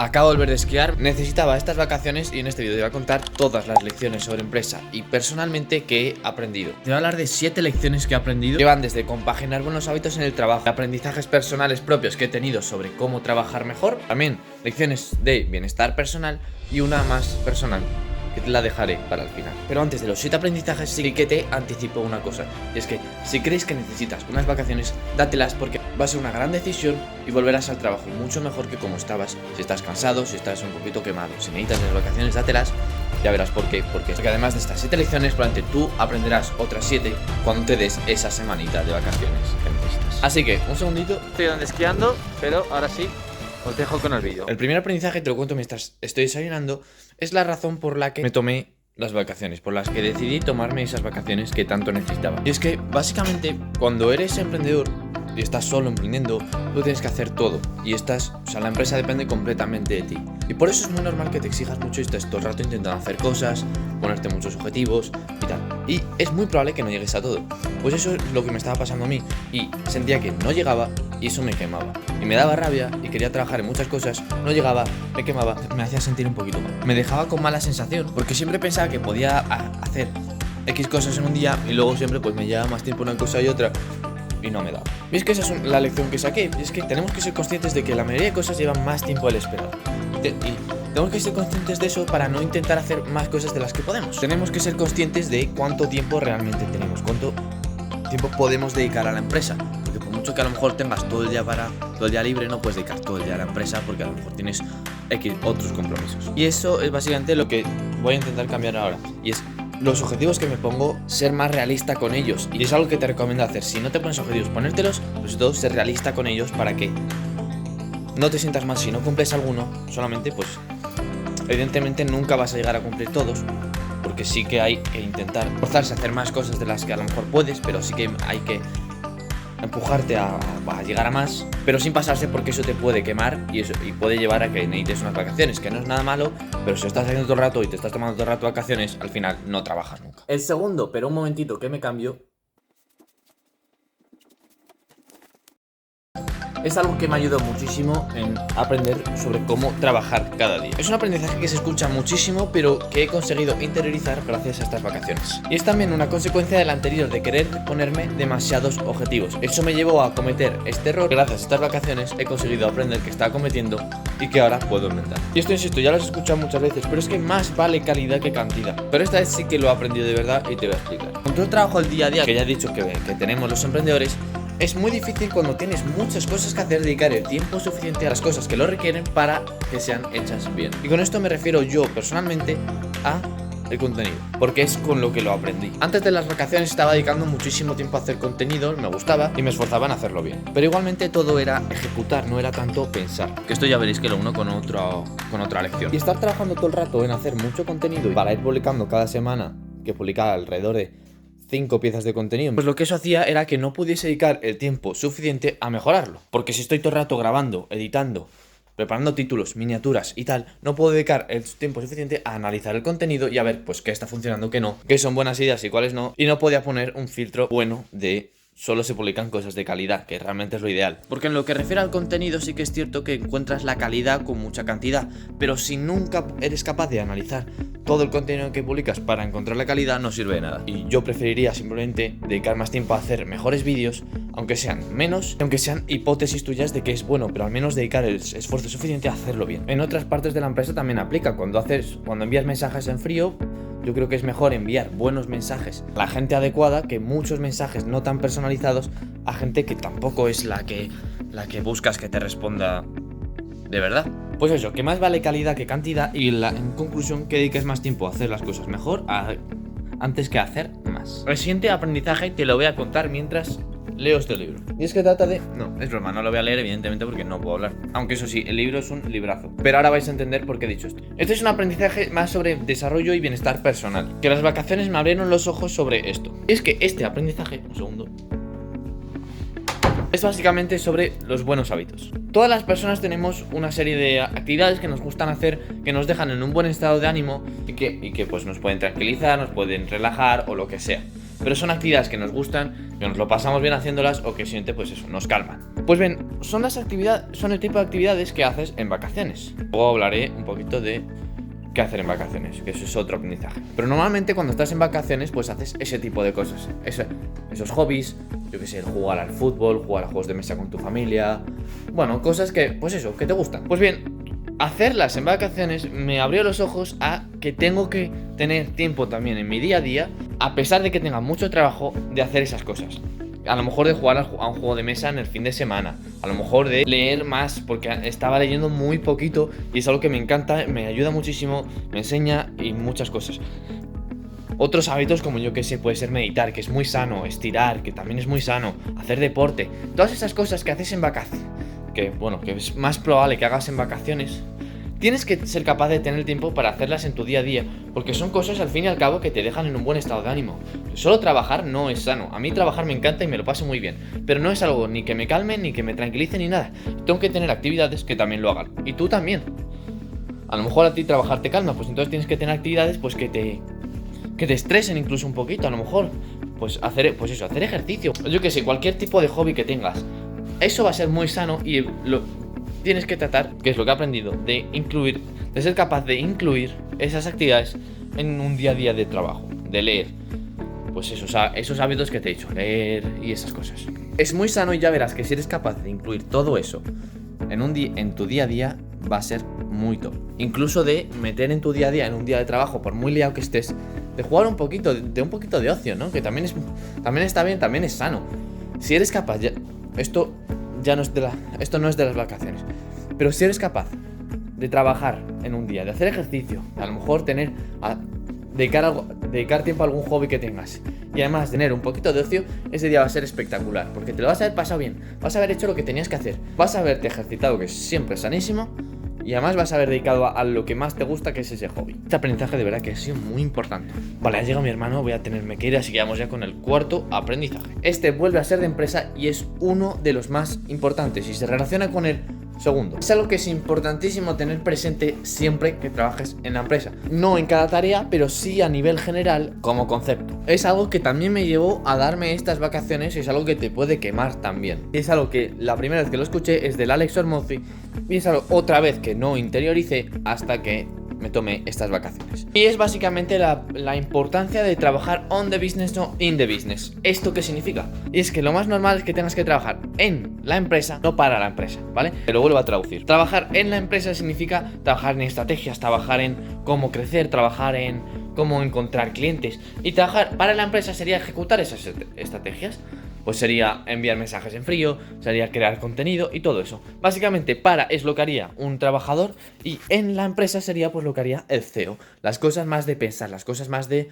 Acabo de volver de esquiar, necesitaba estas vacaciones y en este vídeo te voy a contar todas las lecciones sobre empresa y personalmente que he aprendido. Te voy a hablar de 7 lecciones que he aprendido que van desde compaginar buenos hábitos en el trabajo, aprendizajes personales propios que he tenido sobre cómo trabajar mejor, también lecciones de bienestar personal y una más personal que te la dejaré para el final. Pero antes de los 7 aprendizajes sí que te anticipo una cosa, y es que si crees que necesitas unas vacaciones, dátelas porque va a ser una gran decisión y volverás al trabajo mucho mejor que como estabas. Si estás cansado, si estás un poquito quemado, si necesitas las vacaciones, dátelas. Ya verás por qué. Porque además de estas 7 lecciones, probablemente tú aprenderás otras 7 cuando te des esa semanita de vacaciones que necesitas. Así que, un segundito. Estoy donde esquiando, pero ahora sí os dejo con el vídeo. El primer aprendizaje, te lo cuento mientras estoy desayunando, es la razón por la que me tomé las vacaciones, por las que decidí tomarme esas vacaciones que tanto necesitaba. Y es que, básicamente, cuando eres emprendedor y estás solo emprendiendo, tú tienes que hacer todo. Y la empresa depende completamente de ti. Y por eso es muy normal que te exijas mucho y estés todo el rato intentando hacer cosas, ponerte muchos objetivos y tal. Y es muy probable que no llegues a todo. Pues eso es lo que me estaba pasando a mí. Y sentía que no llegaba y eso me quemaba. Y me daba rabia y quería trabajar en muchas cosas. No llegaba, me quemaba, me hacía sentir un poquito mal. Me dejaba con mala sensación porque siempre pensaba que podía hacer X cosas en un día y luego siempre pues me llevaba más tiempo una cosa y otra. Y no me daba. Y es que esa es la lección que saqué. Y es que tenemos que ser conscientes de que la mayoría de cosas llevan más tiempo del esperado. Y tenemos que ser conscientes de eso para no intentar hacer más cosas de las que podemos. Tenemos que ser conscientes de cuánto tiempo realmente tenemos, cuánto tiempo podemos dedicar a la empresa. Porque por mucho que a lo mejor tengas todo el día libre, no puedes dedicar todo el día a la empresa porque a lo mejor tienes X otros compromisos. Y eso es básicamente lo que voy a intentar cambiar ahora. Y es los objetivos que me pongo, ser más realista con ellos. Y es algo que te recomiendo hacer. Si no te pones objetivos, ponértelos, pero sobre todo ser realista con ellos para que no te sientas mal si no cumples alguno. Solamente pues evidentemente nunca vas a llegar a cumplir todos, porque sí que hay que intentar forzarse a hacer más cosas de las que a lo mejor puedes, pero sí que hay que empujarte a llegar a más, pero sin pasarse porque eso te puede quemar y puede llevar a que necesites unas vacaciones, que no es nada malo, pero si lo estás haciendo todo el rato y te estás tomando todo el rato vacaciones, al final no trabajas nunca. El segundo, pero un momentito que me cambio, es algo que me ayudó muchísimo en aprender sobre cómo trabajar cada día. Es un aprendizaje que se escucha muchísimo, pero que he conseguido interiorizar gracias a estas vacaciones. Y es también una consecuencia del anterior, de querer ponerme demasiados objetivos. Eso me llevó a cometer este error. Gracias a estas vacaciones he conseguido aprender que estaba cometiendo y que ahora puedo inventar. Y esto, insisto, ya lo has escuchado muchas veces, pero es que más vale calidad que cantidad. Pero esta vez sí que lo he aprendido de verdad y te voy a explicar. Con todo el trabajo del día a día que ya he dicho que tenemos los emprendedores, es muy difícil cuando tienes muchas cosas que hacer dedicar el tiempo suficiente a las cosas que lo requieren para que sean hechas bien. Y con esto me refiero yo personalmente a el contenido, porque es con lo que lo aprendí. Antes de las vacaciones estaba dedicando muchísimo tiempo a hacer contenido, me gustaba y me esforzaba en hacerlo bien. Pero igualmente todo era ejecutar, no era tanto pensar. Que esto ya veréis que lo uno con otra lección. Y estar trabajando todo el rato en hacer mucho contenido y para ir publicando cada semana, que publicaba alrededor de 5 piezas de contenido, pues lo que eso hacía era que no pudiese dedicar el tiempo suficiente a mejorarlo. Porque si estoy todo el rato grabando, editando, preparando títulos, miniaturas y tal, no puedo dedicar el tiempo suficiente a analizar el contenido y a ver pues qué está funcionando, qué no, qué son buenas ideas y cuáles no. Y no podía poner un filtro bueno de solo se publican cosas de calidad, que realmente es lo ideal. Porque en lo que refiere al contenido sí que es cierto que encuentras la calidad con mucha cantidad, pero si nunca eres capaz de analizar todo el contenido que publicas para encontrar la calidad, no sirve de nada. Y yo preferiría simplemente dedicar más tiempo a hacer mejores vídeos, aunque sean menos, aunque sean hipótesis tuyas de que es bueno, pero al menos dedicar el esfuerzo suficiente a hacerlo bien. En otras partes de la empresa también aplica. Cuando envías mensajes en frío, yo creo que es mejor enviar buenos mensajes a la gente adecuada que muchos mensajes no tan personalizados a gente que tampoco es la que buscas que te responda de verdad. Pues eso, que más vale calidad que cantidad y en conclusión que dediques más tiempo a hacer las cosas mejor antes que a hacer más. El siguiente aprendizaje te lo voy a contar mientras leo este libro. Y es que trata de... No, es broma, no lo voy a leer evidentemente porque no puedo hablar. Aunque eso sí, el libro es un librazo. Pero ahora vais a entender por qué he dicho esto. Este es un aprendizaje más sobre desarrollo y bienestar personal. Que las vacaciones me abrieron los ojos sobre esto. Y es que este aprendizaje... Un segundo. Es básicamente sobre los buenos hábitos. Todas las personas tenemos una serie de actividades que nos gustan hacer, que nos dejan en un buen estado de ánimo y que pues nos pueden tranquilizar, nos pueden relajar o lo que sea. Pero son actividades que nos gustan, que nos lo pasamos bien haciéndolas o que simplemente pues eso, nos calman. Pues bien, son el tipo de actividades que haces en vacaciones. Luego hablaré un poquito de qué hacer en vacaciones, que eso es otro aprendizaje. Pero normalmente cuando estás en vacaciones, pues haces ese tipo de cosas, esos hobbies, yo que sé, jugar al fútbol, jugar a juegos de mesa con tu familia. Bueno, cosas que, pues eso, que te gustan. Pues bien, hacerlas en vacaciones me abrió los ojos a que tengo que tener tiempo también en mi día a día, a pesar de que tenga mucho trabajo, de hacer esas cosas. A lo mejor de jugar a un juego de mesa en el fin de semana. A lo mejor de leer más, porque estaba leyendo muy poquito y es algo que me encanta, me ayuda muchísimo, me enseña y muchas cosas. Otros hábitos como yo que sé, puede ser meditar, que es muy sano, estirar, que también es muy sano, hacer deporte. Todas esas cosas que haces en vacaciones, que bueno, que es más probable que hagas en vacaciones. Tienes que ser capaz de tener tiempo para hacerlas en tu día a día, porque son cosas al fin y al cabo que te dejan en un buen estado de ánimo. Solo trabajar no es sano. A mí trabajar me encanta y me lo paso muy bien, pero no es algo ni que me calme, ni que me tranquilice, ni nada. Tengo que tener actividades que también lo hagan. Y tú también. A lo mejor a ti trabajar te calma, pues entonces tienes que tener actividades pues que te estresen incluso un poquito, a lo mejor. Pues hacer ejercicio. Yo que sé, cualquier tipo de hobby que tengas. Eso va a ser muy sano y tienes que tratar, que es lo que he aprendido, de ser capaz de incluir esas actividades en un día a día de trabajo, de leer. Pues esos hábitos que te he dicho, leer y esas cosas. Es muy sano y ya verás que si eres capaz de incluir todo eso en tu día a día, va a ser muy top. Incluso de meter en tu día a día, en un día de trabajo, por muy liado que estés, de jugar un poquito, de un poquito de ocio, ¿no? Que también está bien, también es sano. Si eres capaz, esto no es de las vacaciones, pero si eres capaz de trabajar en un día, de hacer ejercicio, a lo mejor dedicar tiempo a algún hobby que tengas y además tener un poquito de ocio, ese día va a ser espectacular, porque te lo vas a haber pasado bien, vas a haber hecho lo que tenías que hacer, vas a haberte ejercitado, que siempre es sanísimo, y además vas a haber dedicado a lo que más te gusta, que es ese hobby. Este aprendizaje de verdad que ha sido muy importante. Vale, ha llegado mi hermano, voy a tenerme que ir, así que vamos ya con el cuarto aprendizaje. Este vuelve a ser de empresa y es uno de los más importantes y se relaciona con el segundo. Es algo que es importantísimo tener presente siempre que trabajes en la empresa. No en cada tarea, pero sí a nivel general como concepto. Es algo que también me llevó a darme estas vacaciones y es algo que te puede quemar también. Es algo que la primera vez que lo escuché es del Alex Hormozzi y es algo otra vez que no interioricé hasta que me tomé estas vacaciones. Y es básicamente la importancia de trabajar on the business, no in the business. ¿Esto qué significa? Y es que lo más normal es que tengas que trabajar en la empresa, no para la empresa, ¿vale? Te lo vuelvo a traducir. Trabajar en la empresa significa trabajar en estrategias, trabajar en cómo crecer, trabajar en cómo encontrar clientes. Y trabajar para la empresa sería ejecutar esas estrategias. Pues sería enviar mensajes en frío, sería crear contenido y todo eso. Básicamente para es lo que haría un trabajador y en la empresa sería pues lo que haría el CEO. Las cosas más de pensar, las cosas más de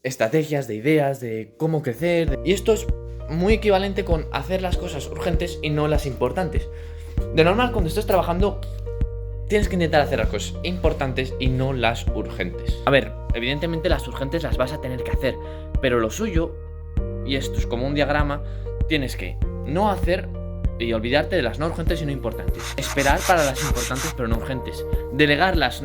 estrategias, de ideas, de cómo crecer. Y esto es muy equivalente con hacer las cosas urgentes y no las importantes. De normal cuando estés trabajando tienes que intentar hacer las cosas importantes y no las urgentes. A ver, evidentemente las urgentes las vas a tener que hacer, pero lo suyo, y esto es como un diagrama, tienes que no hacer y olvidarte de las no urgentes y no importantes. Esperar para las importantes pero no urgentes. Delegar las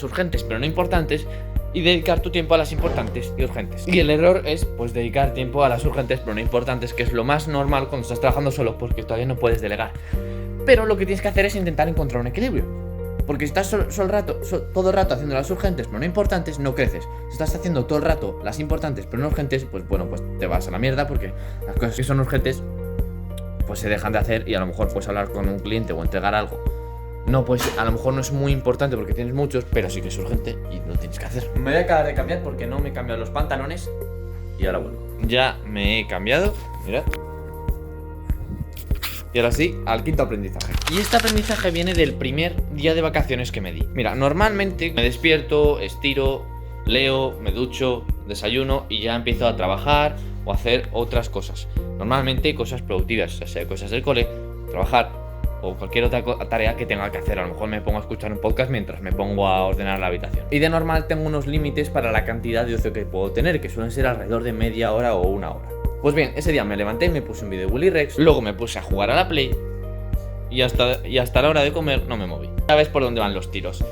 urgentes pero no importantes y dedicar tu tiempo a las importantes y urgentes. Y el error es pues dedicar tiempo a las urgentes pero no importantes, que es lo más normal cuando estás trabajando solo porque todavía no puedes delegar. Pero lo que tienes que hacer es intentar encontrar un equilibrio. Porque si estás todo el rato haciendo las urgentes pero no importantes, no creces. Si estás haciendo todo el rato las importantes pero no urgentes, pues bueno, pues te vas a la mierda, porque las cosas que son urgentes pues se dejan de hacer y a lo mejor puedes hablar con un cliente o entregar algo. No, pues a lo mejor no es muy importante porque tienes muchos, pero sí que es urgente y lo tienes que hacer. Me voy a acabar de cambiar porque no me he cambiado los pantalones y ahora vuelvo. Ya me he cambiado, mirad. Y ahora sí, al quinto aprendizaje. Y este aprendizaje viene del primer día de vacaciones que me di. Mira, normalmente me despierto, estiro, leo, me ducho, desayuno y ya empiezo a trabajar o a hacer otras cosas. Normalmente cosas productivas, ya sea cosas del cole, trabajar o cualquier otra tarea que tenga que hacer. A lo mejor me pongo a escuchar un podcast mientras me pongo a ordenar la habitación. Y de normal tengo unos límites para la cantidad de ocio que puedo tener, que suelen ser alrededor de media hora o una hora. Pues bien, ese día me levanté, me puse un vídeo de Willy Rex, luego me puse a jugar a la Play y hasta la hora de comer no me moví. ¿Sabes por dónde van los tiros?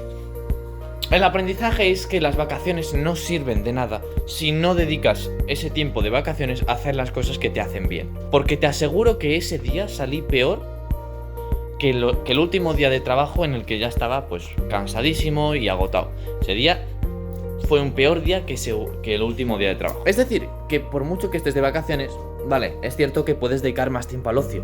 El aprendizaje es que las vacaciones no sirven de nada si no dedicas ese tiempo de vacaciones a hacer las cosas que te hacen bien. Porque te aseguro que ese día salí peor que el último día de trabajo en el que ya estaba pues cansadísimo y agotado. Ese día fue un peor día que el último día de trabajo. Es decir, que por mucho que estés de vacaciones, vale, es cierto que puedes dedicar más tiempo al ocio,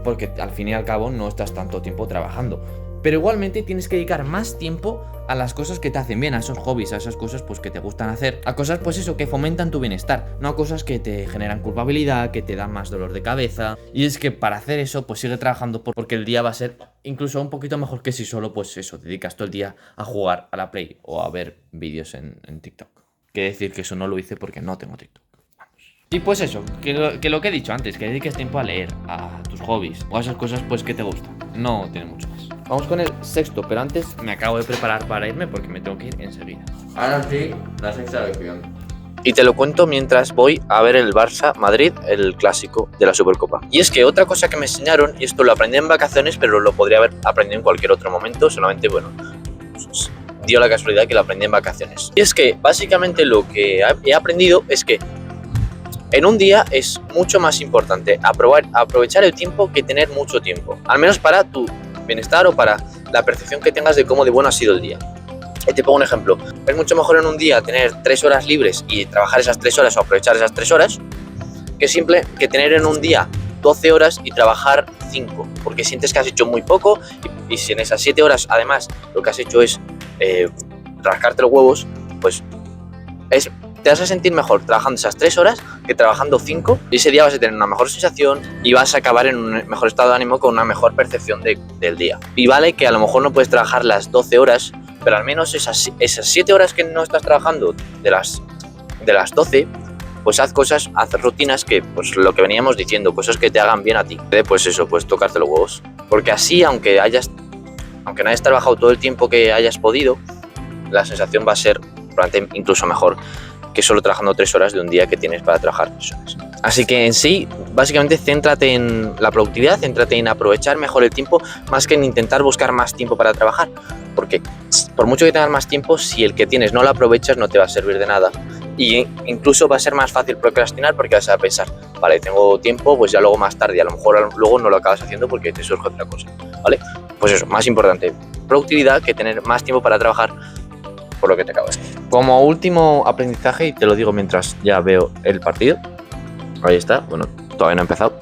porque al fin y al cabo no estás tanto tiempo trabajando. Pero igualmente tienes que dedicar más tiempo a las cosas que te hacen bien, a esos hobbies, a esas cosas pues que te gustan hacer, a cosas pues eso, que fomentan tu bienestar, no a cosas que te generan culpabilidad, que te dan más dolor de cabeza. Y es que para hacer eso pues sigue trabajando porque el día va a ser incluso un poquito mejor que si solo pues eso, dedicas todo el día a jugar a la Play o a ver vídeos en TikTok. Que decir que eso no lo hice porque no tengo TikTok. Y pues eso, que lo que he dicho antes, que dediques tiempo a leer, a tus hobbies o a esas cosas pues que te gustan. No tiene mucho más. Vamos con el sexto, pero antes me acabo de preparar para irme porque me tengo que ir enseguida. Ahora sí, la sexta lección. Y te lo cuento mientras voy a ver el Barça-Madrid, el clásico de la Supercopa. Y es que otra cosa que me enseñaron, y esto lo aprendí en vacaciones, pero lo podría haber aprendido en cualquier otro momento, solamente, bueno, pues, dio la casualidad que lo aprendí en vacaciones. Y es que básicamente lo que he aprendido es que en un día es mucho más importante aprovechar el tiempo que tener mucho tiempo, al menos para tu bienestar o para la percepción que tengas de cómo de bueno ha sido el día. Te pongo un ejemplo, es mucho mejor en un día tener 3 horas libres y trabajar esas 3 horas o aprovechar esas 3 horas que tener en un día 12 horas y trabajar 5, porque sientes que has hecho muy poco y si en esas 7 horas además lo que has hecho es rascarte los huevos, pues te vas a sentir mejor trabajando esas 3 horas que trabajando 5 y ese día vas a tener una mejor sensación y vas a acabar en un mejor estado de ánimo con una mejor percepción del día. Y vale que a lo mejor no puedes trabajar las 12 horas, pero al menos esas 7 horas que no estás trabajando de las 12, pues haz rutinas que, pues lo que veníamos diciendo, cosas que te hagan bien a ti. Pues eso, pues tocarte los huevos. Porque así, aunque no hayas trabajado todo el tiempo que hayas podido, la sensación va a ser probablemente incluso mejor que solo trabajando 3 horas de un día que tienes para trabajar 3 horas. Así que en sí, básicamente céntrate en la productividad, céntrate en aprovechar mejor el tiempo, más que en intentar buscar más tiempo para trabajar. Porque por mucho que tengas más tiempo, si el que tienes no lo aprovechas, no te va a servir de nada. Y incluso va a ser más fácil procrastinar porque vas a pensar, vale, tengo tiempo, pues ya luego más tarde, a lo mejor luego no lo acabas haciendo porque te surge otra cosa, ¿vale? Pues eso, más importante, productividad que tener más tiempo para trabajar, por lo que te acabo de decir. Como último aprendizaje, y te lo digo mientras ya veo el partido, ahí está, bueno, todavía no ha empezado.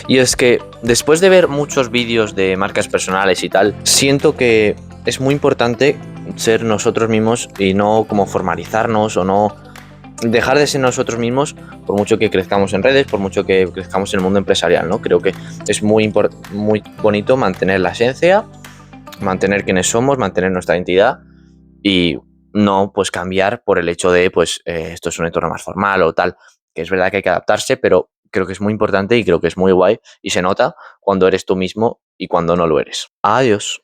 Y es que después de ver muchos vídeos de marcas personales y tal, siento que es muy importante ser nosotros mismos y no como formalizarnos o no dejar de ser nosotros mismos por mucho que crezcamos en redes, por mucho que crezcamos en el mundo empresarial, ¿no? Creo que es muy bonito mantener la esencia, mantener quiénes somos, mantener nuestra identidad y no pues cambiar por el hecho de pues esto es un entorno más formal o tal, que es verdad que hay que adaptarse, pero creo que es muy importante y creo que es muy guay y se nota cuando eres tú mismo y cuando no lo eres. Adiós.